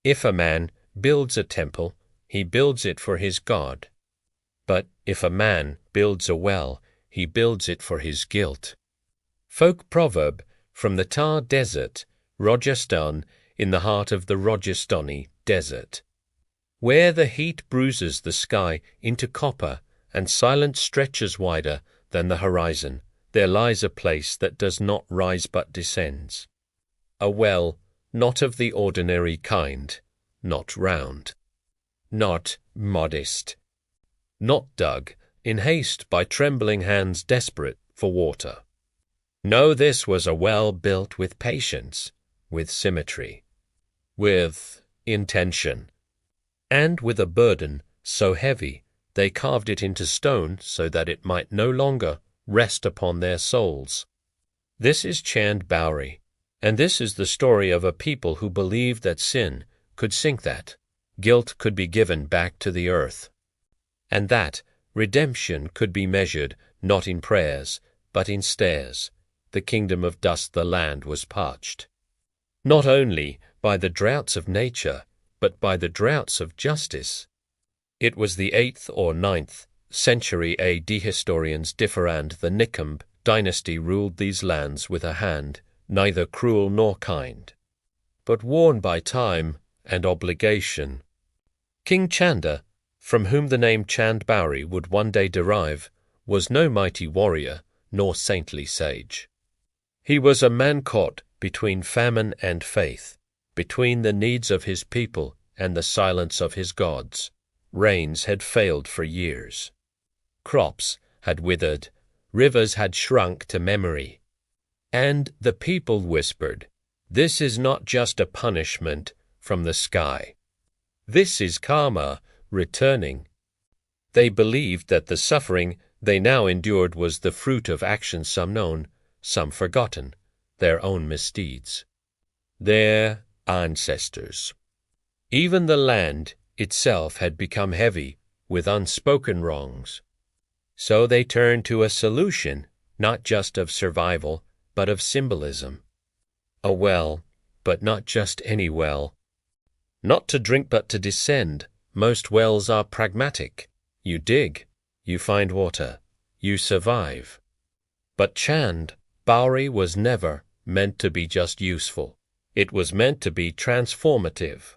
If a man builds a temple, he builds it for his God. But if a man builds a well, he builds it for his guilt. Folk proverb from the Thar Desert, Rajasthan, in the heart of the Rajasthani desert. Where the heat bruises the sky into copper and silence stretches wider than the horizon, there lies a place that does not rise but descends. A well not of the ordinary kind, not round, not modest, not dug in haste by trembling hands desperate for water. No, this was a well built with patience, with symmetry, with intention, and with a burden so heavy they carved it into stone so that it might no longer rest upon their souls. This is Chand Baori, and this is the story of a people who believed that sin could sink that, guilt could be given back to the earth, and that redemption could be measured not in prayers, but in stairs. The kingdom of dust, the land was parched, not only by the droughts of nature, but by the droughts of justice. It was the 8th or 9th century AD. Historians differ, and the Nikamb dynasty ruled these lands with a hand neither cruel nor kind, but worn by time and obligation. King Chanda, from whom the name Chand Baori would one day derive, was no mighty warrior nor saintly sage. He was a man caught between famine and faith, between the needs of his people and the silence of his gods. Rains had failed for years. Crops had withered, rivers had shrunk to memory. And the people whispered, "This is not just a punishment from the sky. This is karma returning." They believed that the suffering they now endured was the fruit of actions some known, some forgotten, their own misdeeds, their ancestors. Even the land itself had become heavy with unspoken wrongs. So they turned to a solution, not just of survival, but of symbolism. A well, but not just any well. Not to drink but to descend. Most wells are pragmatic. You dig, you find water, you survive. But Chand Baori was never meant to be just useful. It was meant to be transformative.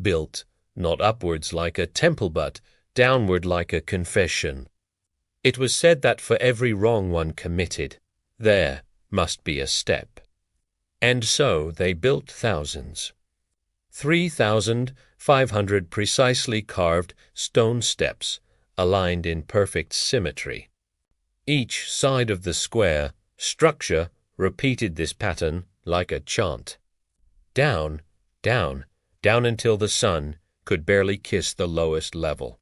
Built not upwards like a temple, but downward like a confession. It was said that for every wrong one committed, there must be a step. And so they built thousands. 3,500 precisely carved stone steps, aligned in perfect symmetry. Each side of the square structure repeated this pattern like a chant. Down, down, down until the sun could barely kiss the lowest level.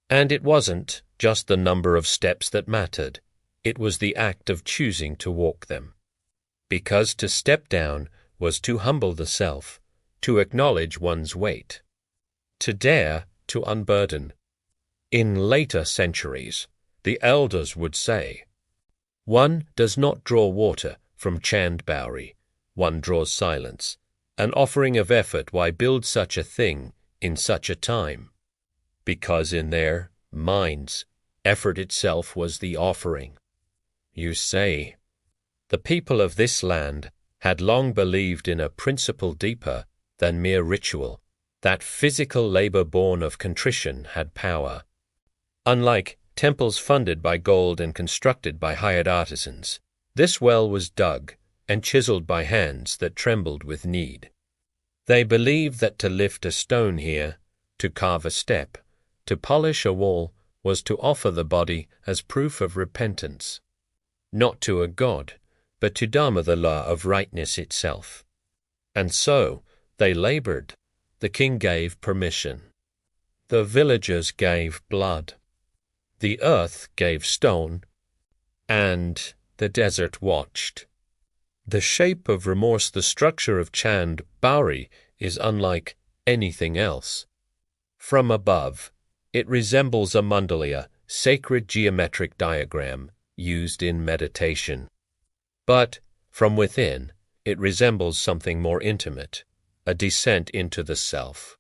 And it wasn't just the number of steps that mattered. It was the act of choosing to walk them. Because to step down was to humble the self, to acknowledge one's weight, to dare to unburden. In later centuries, the elders would say, "One does not draw water from Chand Baori, one draws silence, an offering of effort. Why build such a thing in such a time?" Because in their minds, effort itself was the offering. You say, the people of this land had long believed in a principle deeper than mere ritual, that physical labor born of contrition had power. Unlike temples funded by gold and constructed by hired artisans, this well was dug and chiseled by hands that trembled with need. They believed that to lift a stone here, to carve a step, to polish a wall, was to offer the body as proof of repentance, not to a god, but to Dharma, the law of rightness itself. And so they labored. The king gave permission. The villagers gave blood. The earth gave stone, and the desert watched. The shape of remorse, the structure of Chand Baori, is unlike anything else. From above, it resembles a mandala, sacred geometric diagram used in meditation. But from within, it resembles something more intimate, a descent into the self.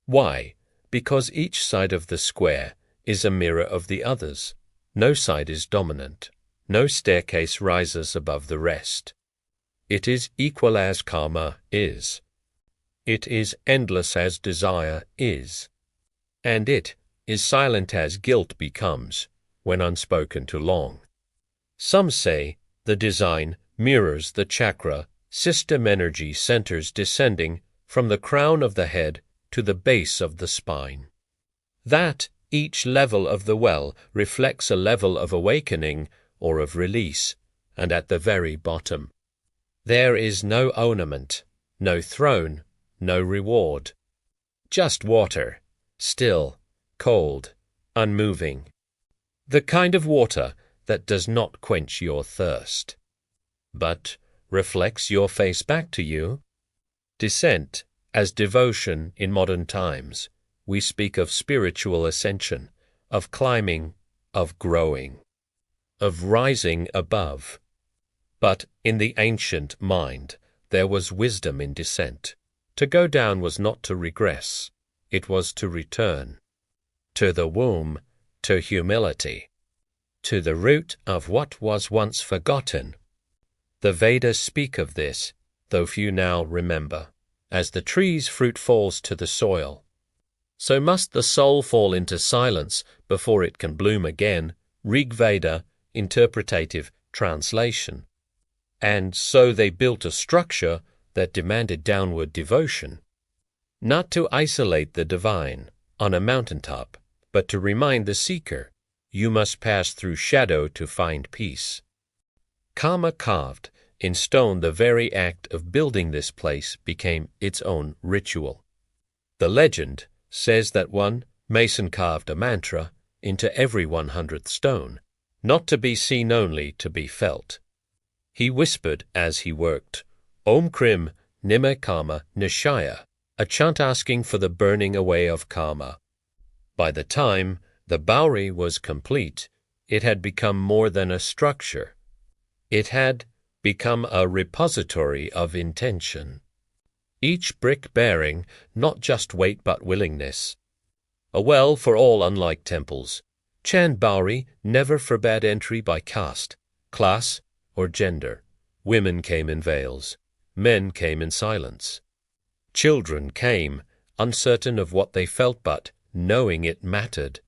Why? Because each side of the square is a mirror of the others. No side is dominant. No staircase rises above the rest. It is equal as karma is. It is endless as desire is. And it is silent as guilt becomes, when unspoken too long. Some say the design mirrors the chakra system energy centers descending from the crown of the head to the base of the spine. That each level of the well reflects a level of awakening or of release, and at the very bottom, there is no ornament, no throne, no reward. Just water, still, cold, unmoving. The kind of water that does not quench your thirst, but reflects your face back to you. Descent, as devotion in modern times, we speak of spiritual ascension, of climbing, of growing, of rising above. But in the ancient mind, there was wisdom in descent. To go down was not to regress, it was to return. To the womb, to humility, to the root of what was once forgotten. The Vedas speak of this, though few now remember. As the tree's fruit falls to the soil, so must the soul fall into silence before it can bloom again. Rig Veda, interpretative translation. And so they built a structure that demanded downward devotion, not to isolate the divine on a mountaintop, but to remind the seeker, you must pass through shadow to find peace. Karma carved in stone, the very act of building this place became its own ritual. The legend says that one mason carved a mantra into every 100th stone, not to be seen only, to be felt. He whispered as he worked, Om Krim Nime Karma Nishaya, a chant asking for the burning away of karma. By the time the Baori was complete, it had become more than a structure. It had become a repository of intention. Each brick bearing not just weight but willingness. A well for all, unlike temples. Chand Baori never forbade entry by caste, class, or gender. Women came in veils. Men came in silence. Children came, uncertain of what they felt but knowing it mattered.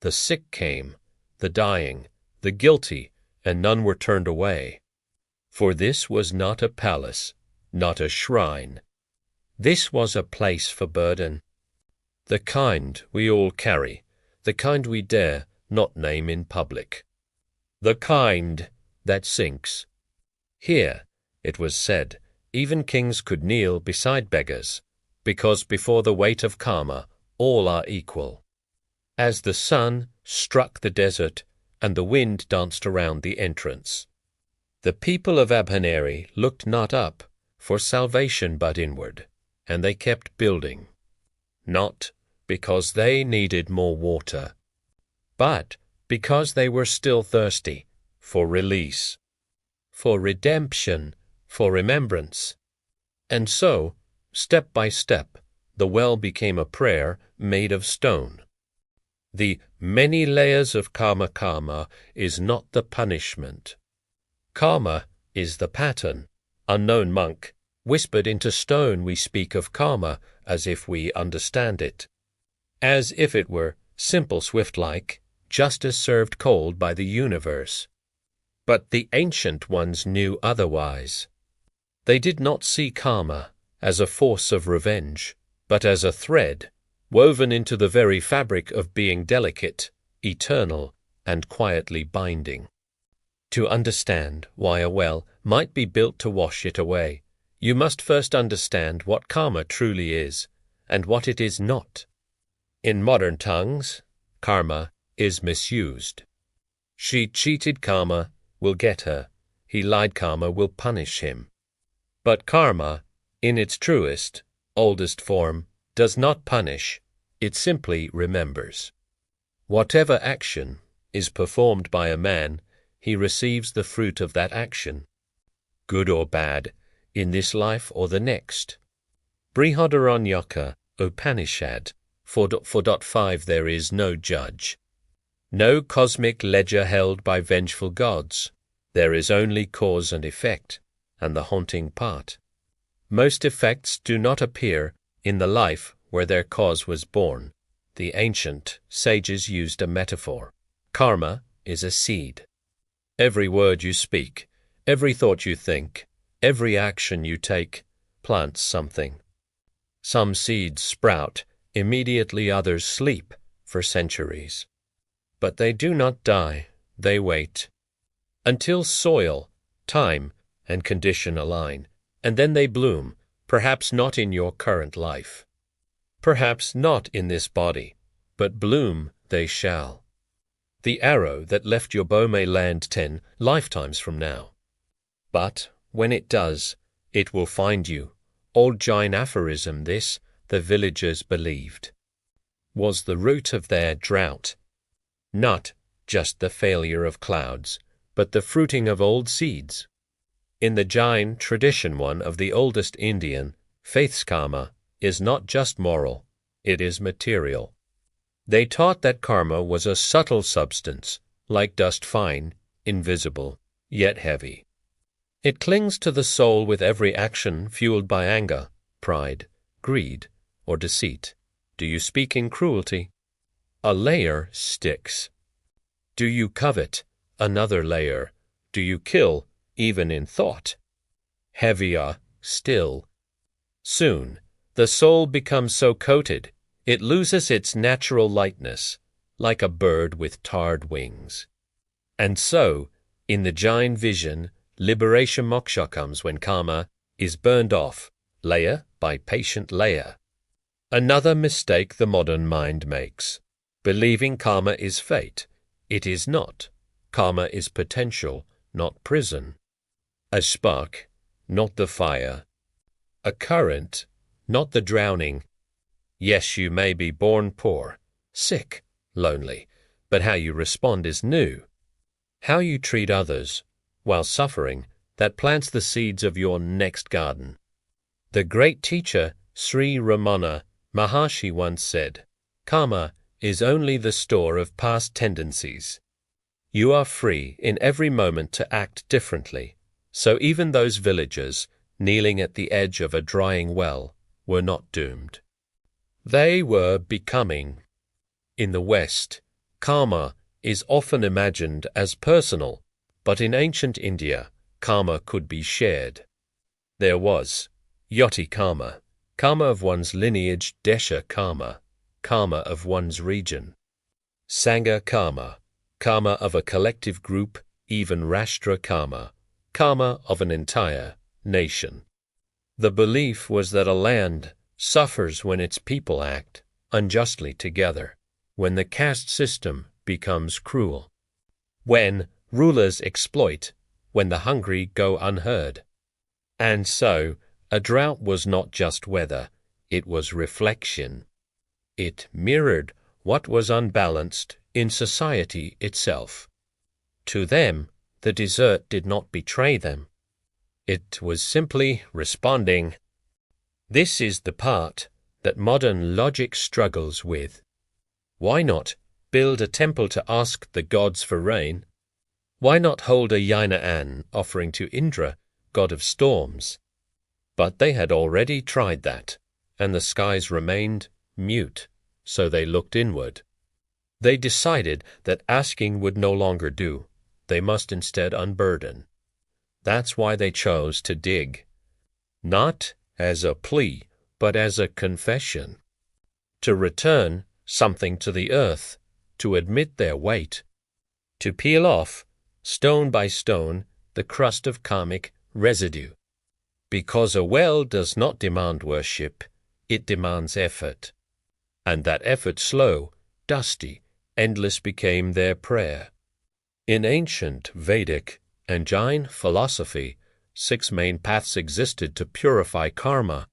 The sick came, the dying, the guilty, and none were turned away. For this was not a palace, not a shrine. This was a place for burden. The kind we all carry, the kind we dare not name in public. The kind that sinks. Here, it was said, even kings could kneel beside beggars, because before the weight of karma, all are equal. As the sun struck the desert and the wind danced around the entrance, the people of Abhaneri looked not up for salvation but inward, and they kept building, not because they needed more water, but because they were still thirsty for release, for redemption, for remembrance. And so, step by step, the well became a prayer made of stone. The many layers of karma is not the punishment. Karma is the pattern. Unknown monk, whispered into stone we speak of karma as if we understand it. As if it were simple swift-like, justice served cold by the universe. But the ancient ones knew otherwise. They did not see karma as a force of revenge, but as a thread woven into the very fabric of being delicate, eternal, and quietly binding. To understand why a well might be built to wash it away, you must first understand what karma truly is and what it is not. In modern tongues, karma is misused. She cheated, karma will get her. He lied, karma will punish him. But karma, in its truest, oldest form, does not punish, it simply remembers. Whatever action is performed by a man, he receives the fruit of that action, good or bad, in this life or the next. Brihadaranyaka Upanishad 4.4.5 There is no judge. No cosmic ledger held by vengeful gods. There is only cause and effect, and the haunting part. Most effects do not appear in the life where their cause was born. The ancient sages used a metaphor. Karma is a seed. Every word you speak, every thought you think, every action you take plants something. Some seeds sprout, immediately others sleep for centuries. But they do not die, they wait. Until soil, time, and condition align, and then they bloom, perhaps not in your current life. Perhaps not in this body, but bloom they shall. The arrow that left your bow may land 10 lifetimes from now. But when it does, it will find you. Old Jain aphorism this, the villagers believed, was the root of their drought. Not just the failure of clouds, but the fruiting of old seeds. In the Jain tradition, one of the oldest Indian faiths, karma is not just moral, it is material. They taught that karma was a subtle substance, like dust, fine, invisible, yet heavy. It clings to the soul with every action fueled by anger, pride, greed, or deceit. Do you speak in cruelty? A layer sticks. Do you covet? Another layer. Do you kill, even in thought? Heavier still. Soon, the soul becomes so coated, it loses its natural lightness, like a bird with tarred wings. And so, in the Jain vision, liberation moksha comes when karma is burned off, layer by patient layer. Another mistake the modern mind makes, believing karma is fate. It is not. Karma is potential, not prison. A spark, not the fire. A current, not the drowning. Yes, you may be born poor, sick, lonely, but how you respond is new. How you treat others, while suffering, that plants the seeds of your next garden. The great teacher Sri Ramana Maharshi once said, "Karma is only the store of past tendencies." You are free in every moment to act differently, so even those villagers kneeling at the edge of a drying well were not doomed. They were becoming. In the West, karma is often imagined as personal, but in ancient India, karma could be shared. There was yoti karma, karma of one's lineage, desha karma, karma of one's region, sangha karma, karma of a collective group, even rashtra karma, karma of an entire nation. The belief was that a land suffers when its people act unjustly together, when the caste system becomes cruel, when rulers exploit, when the hungry go unheard. And so, a drought was not just weather, it was reflection. It mirrored what was unbalanced in society itself. To them, the desert did not betray them. It was simply responding. This is the part that modern logic struggles with. Why not build a temple to ask the gods for rain? Why not hold a Yajna offering to Indra, god of storms? But they had already tried that, and the skies remained mute, so they looked inward. They decided that asking would no longer do. They must instead unburden. That's why they chose to dig. Not as a plea, but as a confession. To return something to the earth, to admit their weight. To peel off, stone by stone, the crust of karmic residue. Because a well does not demand worship, it demands effort. And that effort slow, dusty, endless became their prayer. In ancient Vedic and Jain philosophy, 6 main paths existed to purify karma.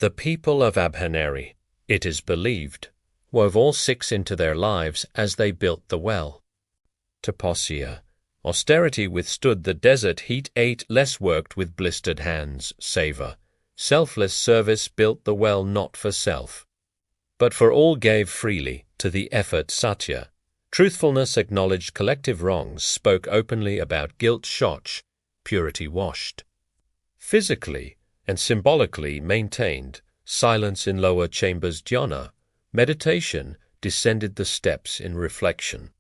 The people of Abhaneri, it is believed, wove all 6 into their lives as they built the well. Tapasya, austerity withstood the desert heat, ate less, worked with blistered hands. Seva, Selfless service built the well not for self, but for all gave freely to the effort satya. Truthfulness acknowledged collective wrongs, spoke openly about guilt shoch, purity washed. Physically and symbolically maintained silence in lower chambers dhyana, meditation descended the steps in reflection.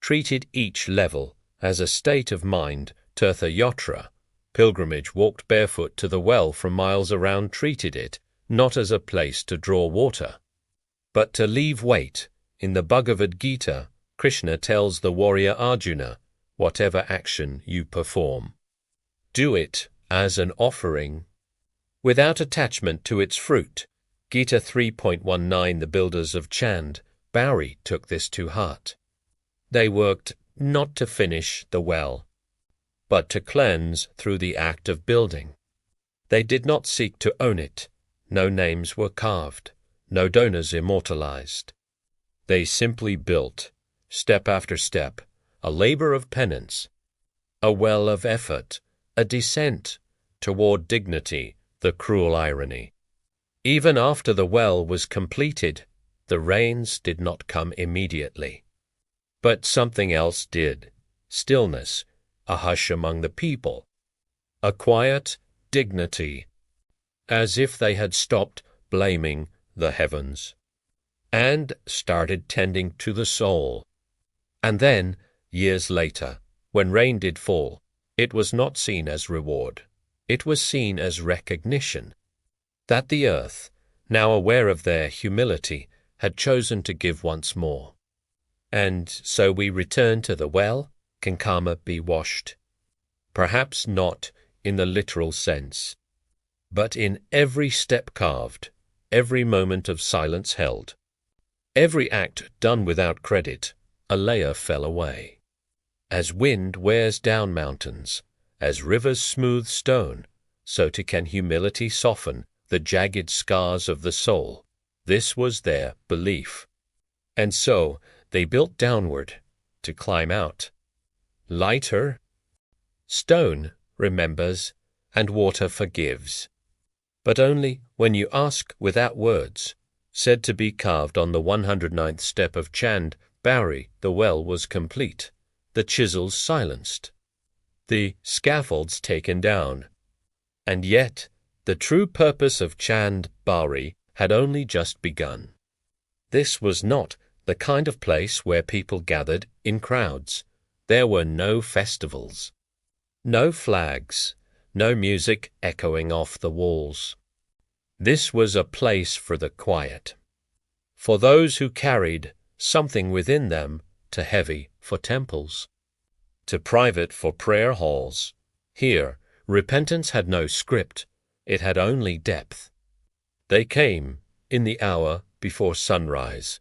Treated each level as a state of mind, tirtha yatra, pilgrimage walked barefoot to the well from miles around, treated it not as a place to draw water, but to leave weight. In the Bhagavad Gita, Krishna tells the warrior Arjuna, whatever action you perform, do it as an offering, without attachment to its fruit. Gita 3.19. The builders of Chand Baori took this to heart. They worked not to finish the well, but to cleanse through the act of building. They did not seek to own it. No names were carved, no donors immortalized. They simply built, step after step, a labor of penance, a well of effort, a descent toward dignity, the cruel irony. Even after the well was completed, the rains did not come immediately. But something else did. Stillness, a hush among the people, a quiet dignity, as if they had stopped blaming the heavens and started tending to the soul. And then, years later, when rain did fall, it was not seen as reward. It was seen as recognition that the earth, now aware of their humility, had chosen to give once more. And so we return to the well. Can karma be washed? Perhaps not in the literal sense, but in every step carved, every moment of silence held, every act done without credit, a layer fell away. As wind wears down mountains, as rivers smooth stone, so too can humility soften the jagged scars of the soul. This was their belief. And so they built downward to climb out. Lighter. Stone remembers and water forgives, but only when you ask without words. Said to be carved on the 109th step of Chand Baori, the well was complete, the chisels silenced, the scaffolds taken down. And yet the true purpose of Chand Baori had only just begun. This was not the kind of place where people gathered in crowds. There were no festivals, no flags, no music echoing off the walls. This was a place for the quiet, for those who carried something within them, too heavy for temples, too private for prayer halls. Here, repentance had no script, it had only depth. They came in the hour before sunrise,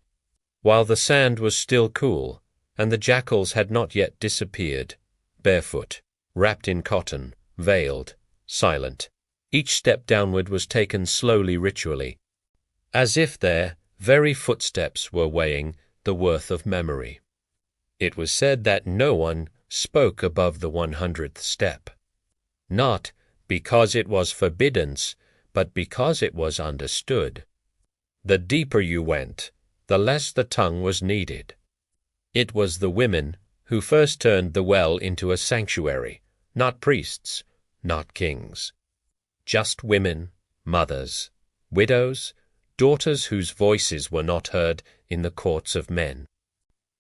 while the sand was still cool, and the jackals had not yet disappeared, barefoot, wrapped in cotton, veiled, silent. Each step downward was taken slowly, ritually, as if their very footsteps were weighing the worth of memory. It was said that no one spoke above the 100th step, not because it was forbidden, but because it was understood. The deeper you went, the less the tongue was needed. It was the women who first turned the well into a sanctuary, not priests, not kings. Just women, mothers, widows, daughters whose voices were not heard in the courts of men.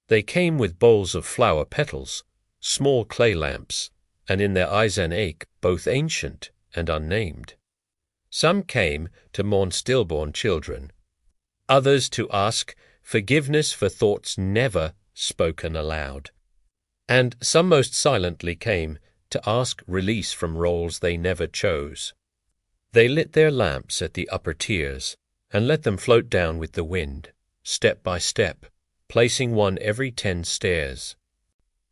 They came with bowls of flower petals, small clay lamps, and in their eyes an ache both ancient and unnamed. Some came to mourn stillborn children, others to ask forgiveness for thoughts never spoken aloud, and some most silently came to ask release from roles they never chose. They lit their lamps at the upper tiers and let them float down with the wind, step by step, placing one every 10 stairs.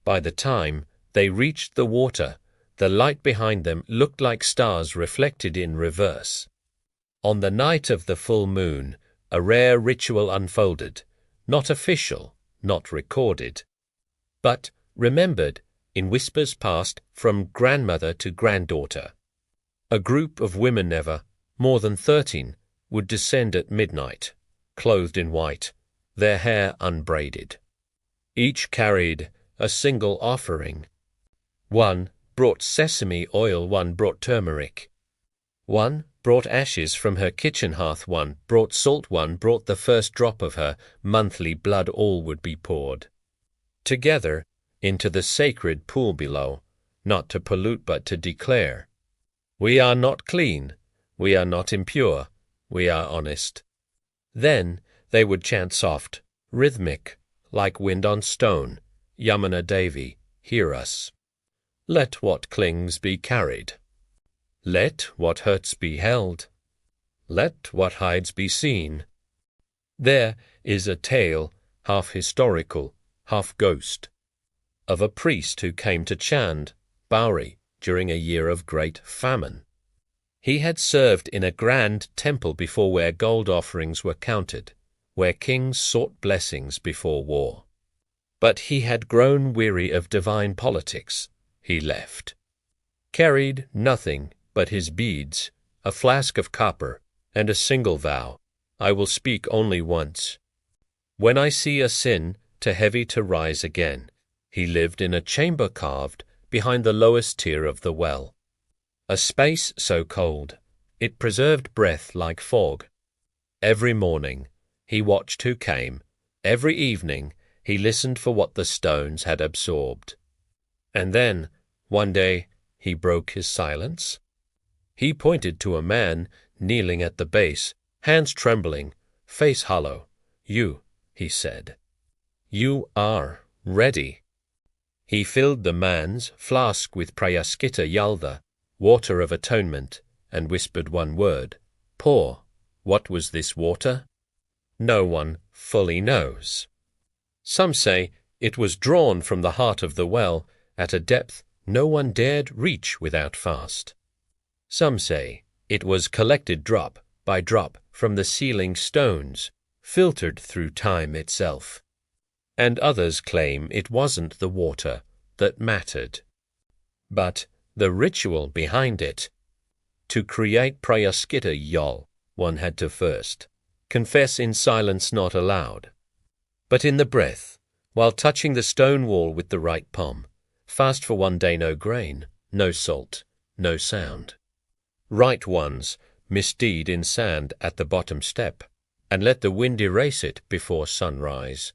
By the time they reached the water, the light behind them looked like stars reflected in reverse. On the night of the full moon, a rare ritual unfolded, not official, not recorded, but remembered in whispers passed from grandmother to granddaughter. A group of women never more than 13, would descend at midnight, clothed in white, their hair unbraided. Each carried a single offering. One brought sesame oil, one brought turmeric. One brought ashes from her kitchen hearth, one brought salt, one brought the first drop of her monthly blood. All would be poured together into the sacred pool below, not to pollute but to declare, "We are not clean, we are not impure, we are honest." Then they would chant soft, rhythmic, like wind on stone, "Yamuna Devi, hear us. Let what clings be carried. Let what hurts be held. Let what hides be seen." There is a tale, half historical, half ghost, of a priest who came to Chand Baori during a year of great famine. He had served in a grand temple before, where gold offerings were counted, where kings sought blessings before war. But he had grown weary of divine politics. He left, carried nothing but his beads, a flask of copper, and a single vow, "I will speak only once. When I see a sin too heavy to rise again." He lived in a chamber carved behind the lowest tier of the well, a space so cold it preserved breath like fog. Every morning he watched who came, every evening he listened for what the stones had absorbed. And then, one day, he broke his silence. He pointed to a man kneeling at the base, hands trembling, face hollow. "You," he said, "you are ready." He filled the man's flask with prayaskita yalda, water of atonement, and whispered one word, "Pour." What was this water? No one fully knows. Some say it was drawn from the heart of the well at a depth no one dared reach without fast. Some say it was collected drop by drop from the ceiling stones, filtered through time itself. And others claim it wasn't the water that mattered, but the ritual behind it. To create prayaskita yal, one had to first confess in silence not aloud, but in the breath, while touching the stone wall with the right palm. Fast for one day, no grain, no salt, no sound. Write one's misdeed in sand at the bottom step, and let the wind erase it before sunrise.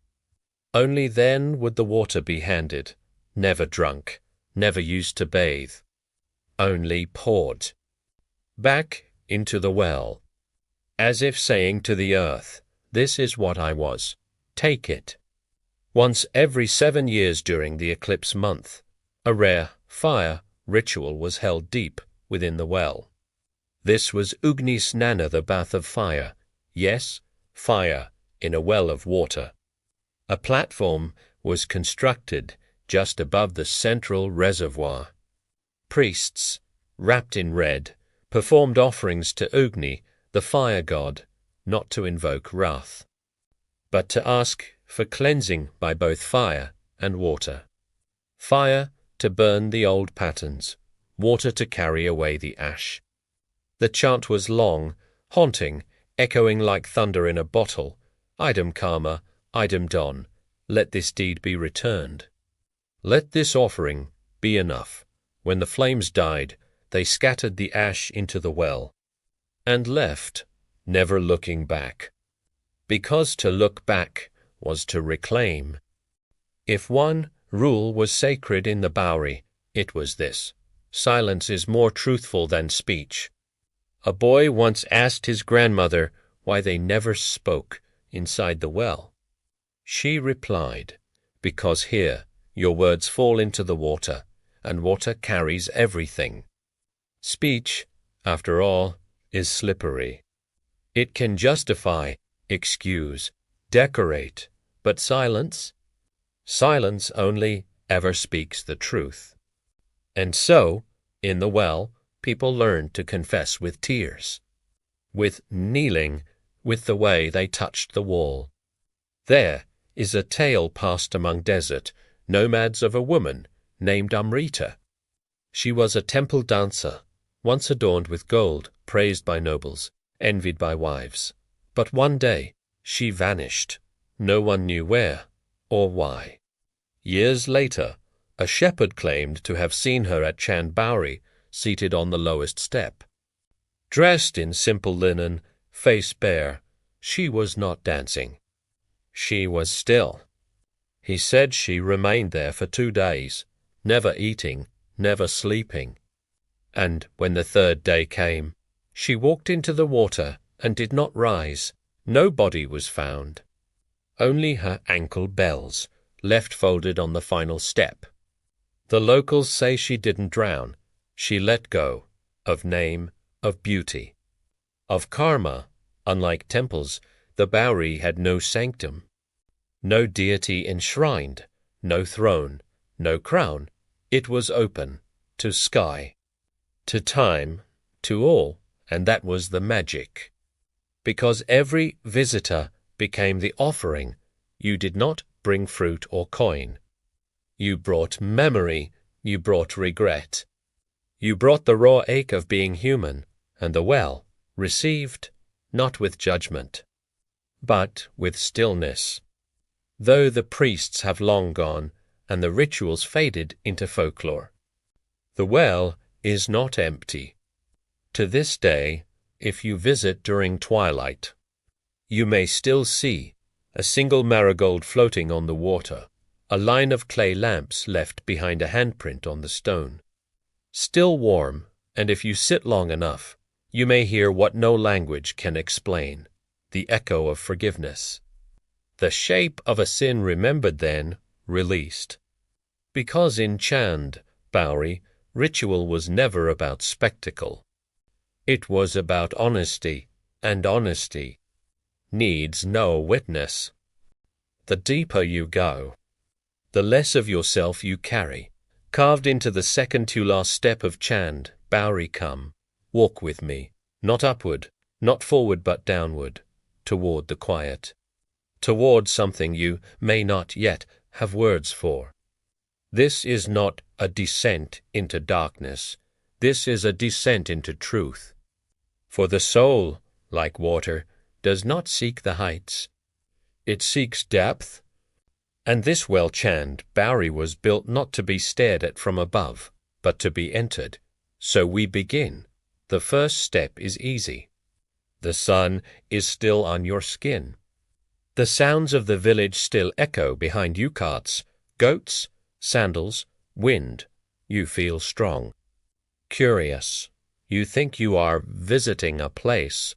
Only then would the water be handed, never drunk, never used to bathe, only poured back into the well, as if saying to the earth, "This is what I was, take it." Once every 7 years during the eclipse month, a rare fire ritual was held deep within the well. This was Ugni Snana, the bath of fire. Yes, fire in a well of water. A platform was constructed just above the central reservoir. Priests, wrapped in red, performed offerings to Ugni, the fire god, not to invoke wrath, but to ask for cleansing by both fire and water. Fire to burn the old patterns, water to carry away the ash. The chant was long, haunting, echoing like thunder in a bottle. Idem karma, idem don, let this deed be returned. Let this offering be enough. When the flames died, they scattered the ash into the well, and left, never looking back. Because to look back was to reclaim. If one rule was sacred in the Baori, it was this: silence is more truthful than speech. A boy once asked his grandmother why they never spoke inside the well. She replied, "Because here your words fall into the water, and water carries everything." Speech, after all, is slippery. It can justify, excuse, decorate, but silence only ever speaks the truth. And so, in the well, people learned to confess with tears, with kneeling, with the way they touched the wall. There is a tale passed among desert nomads of a woman named Amrita. She was a temple dancer, once adorned with gold, praised by nobles, envied by wives. But one day she vanished. No one knew where or why. Years later, a shepherd claimed to have seen her at Chand Baori, seated on the lowest step. Dressed in simple linen, face bare, she was not dancing. She was still. He said she remained there for 2 days, never eating, never sleeping. And when the 3rd day came, she walked into the water and did not rise. No body was found. Only her ankle bells, left folded on the final step. The locals say she didn't drown. She let go of name, of beauty. Of karma, unlike temples, the Baori had no sanctum. No deity enshrined, no throne, no crown. It was open to sky, to time, to all, and that was the magic. Because every visitor became the offering, you did not bring fruit or coin. You brought memory, you brought regret. You brought the raw ache of being human, and the well, received, not with judgment, but with stillness. Though the priests have long gone, and the rituals faded into folklore, the well is not empty. To this day, if you visit during twilight, you may still see a single marigold floating on the water, a line of clay lamps left behind a handprint on the stone. Still warm, and if you sit long enough, you may hear what no language can explain, the echo of forgiveness. The shape of a sin remembered then, released. Because in Chand Baori, ritual was never about spectacle. It was about honesty, and honesty needs no witness. The deeper you go, the less of yourself you carry. Carved into the second to last step of Chand Baori, come, walk with me, not upward, not forward but downward, toward the quiet, toward something you may not yet have words for. This is not a descent into darkness. This is a descent into truth. For the soul, like water, does not seek the heights. It seeks depth. And this well Chand Baori was built not to be stared at from above, but to be entered. So we begin. The first step is easy. The sun is still on your skin. The sounds of the village still echo behind you carts, goats, sandals, wind. You feel strong. Curious. You think you are visiting a place.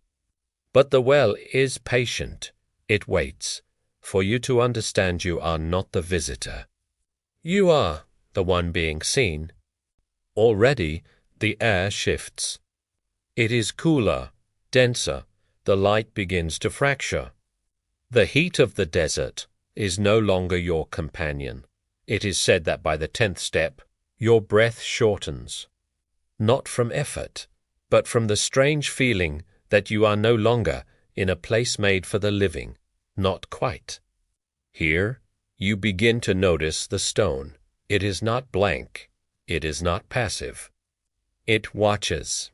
But the well is patient. It waits for you to understand you are not the visitor. You are the one being seen. Already the air shifts. It is cooler, denser. The light begins to fracture. The heat of the desert is no longer your companion. It is said that by the 10th step, your breath shortens. Not from effort, but from the strange feeling that you are no longer in a place made for the living. Not quite. Here, you begin to notice the stone. It is not blank. It is not passive. It watches.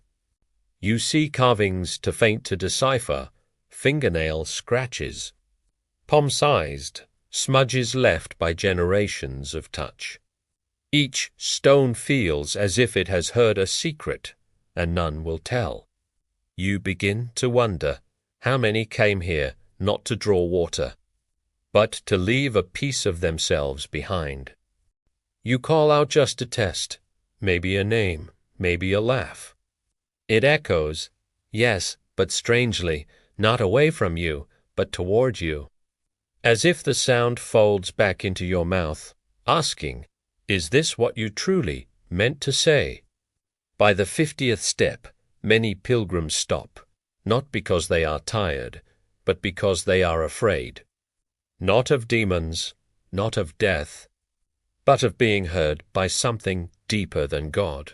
You see carvings too faint to decipher, fingernail scratches, palm-sized, smudges left by generations of touch. Each stone feels as if it has heard a secret, and none will tell. You begin to wonder how many came here not to draw water, but to leave a piece of themselves behind. You call out just a test, maybe a name, maybe a laugh. It echoes, yes, but strangely, not away from you, but toward you, as if the sound folds back into your mouth, asking, is this what you truly meant to say? By the 50th step, many pilgrims stop, not because they are tired, but because they are afraid. Not of demons, not of death, but of being heard by something deeper than God.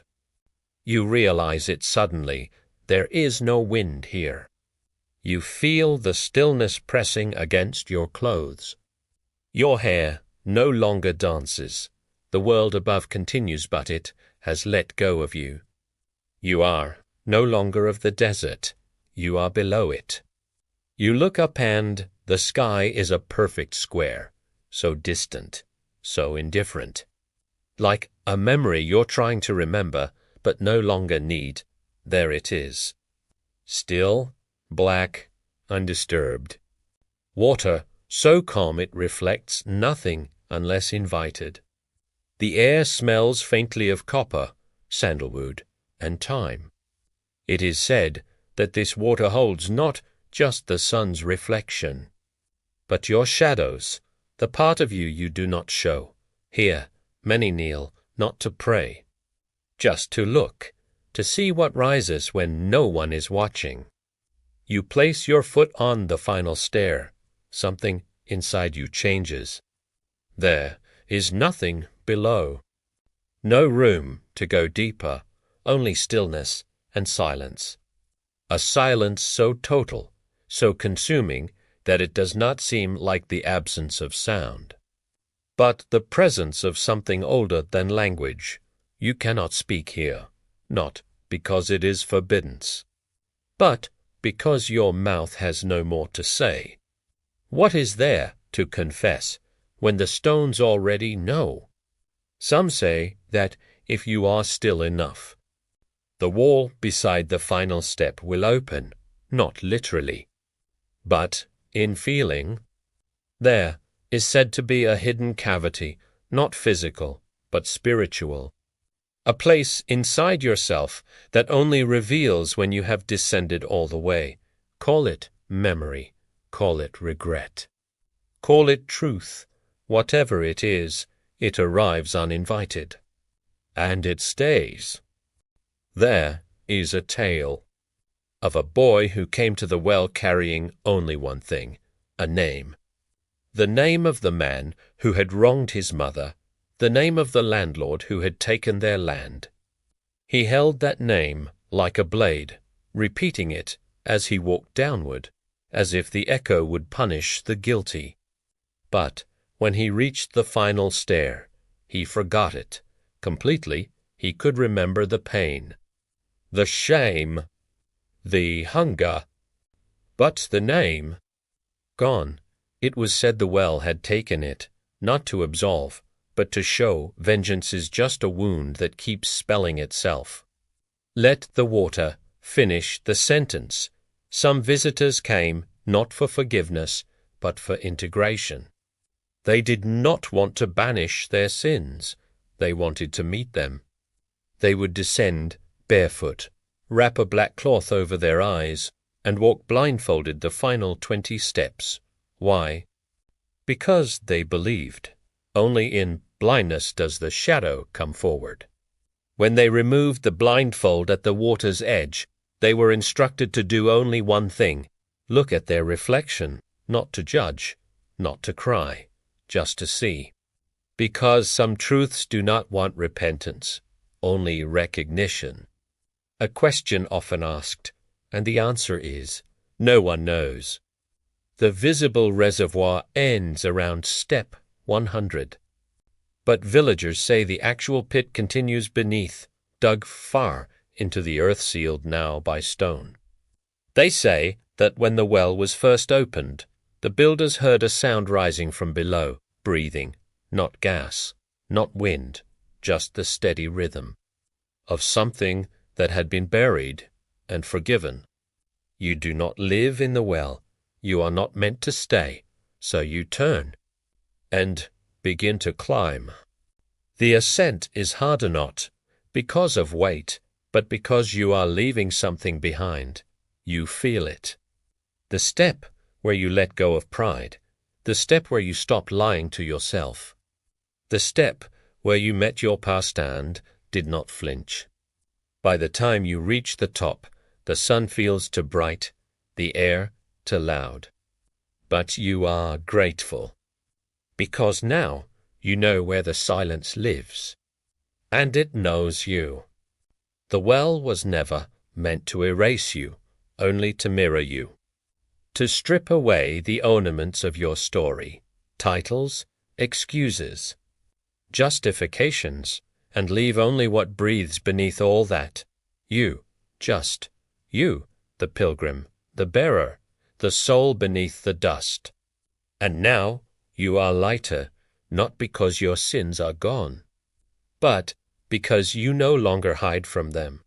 You realize it suddenly. There is no wind here. You feel the stillness pressing against your clothes. Your hair no longer dances. The world above continues, but it has let go of you. You are no longer of the desert. You are below it. You look up and the sky is a perfect square, so distant, so indifferent. Like a memory you're trying to remember, but no longer need. There it is. Still, black, undisturbed. Water so calm it reflects nothing unless invited. The air smells faintly of copper, sandalwood, and thyme. It is said that this water holds not just the sun's reflection, but your shadows, the part of you you do not show. Here, many kneel, not to pray, just to look, to see what rises when no one is watching. You place your foot on the final stair. Something inside you changes. There is nothing below. No room to go deeper, only stillness and silence. A silence so total, so consuming, that it does not seem like the absence of sound, but the presence of something older than language. You cannot speak here, not because it is forbidden, but because your mouth has no more to say. What is there to confess when the stones already know? Some say that if you are still enough, the wall beside the final step will open, not literally, but in feeling. There is said to be a hidden cavity, not physical, but spiritual. A place inside yourself that only reveals when you have descended all the way. Call it memory. Call it regret. Call it truth. Whatever it is, it arrives uninvited. And it stays. There is a tale of a boy who came to the well carrying only one thing, a name. The name of the man who had wronged his mother, the name of the landlord who had taken their land. He held that name like a blade, repeating it as he walked downward, as if the echo would punish the guilty. But when he reached the final stair, he forgot it. Completely, he could remember the pain, the shame, the hunger. But the name, gone. It was said the well had taken it, not to absolve, but to show vengeance is just a wound that keeps spelling itself. Let the water finish the sentence. Some visitors came not for forgiveness, but for integration. They did not want to banish their sins. They wanted to meet them. They would descend barefoot, wrap a black cloth over their eyes, and walk blindfolded the final 20 steps. Why? Because they believed. Only in blindness does the shadow come forward. When they removed the blindfold at the water's edge, they were instructed to do only one thing: look at their reflection, not to judge, not to cry, just to see. Because some truths do not want repentance, only recognition. A question often asked, and the answer is, no one knows. The visible reservoir ends around step 100. But villagers say the actual pit continues beneath, dug far into the earth sealed now by stone. They say that when the well was first opened, the builders heard a sound rising from below, breathing, not gas, not wind, just the steady rhythm of something that had been buried and forgiven. You do not live in the well. You are not meant to stay, so you turn and begin to climb. The ascent is harder not because of weight, but because you are leaving something behind. You feel it. The step where you let go of pride, the step where you stopped lying to yourself, the step where you met your past and did not flinch. By the time you reach the top, the sun feels too bright, the air too loud. But you are grateful, because now you know where the silence lives, and it knows you. The well was never meant to erase you, only to mirror you, to strip away the ornaments of your story, titles, excuses, justifications, and leave only what breathes beneath all that, You, just, you, the pilgrim, the bearer, the soul beneath the dust. And now you are lighter, not because your sins are gone, but because you no longer hide from them.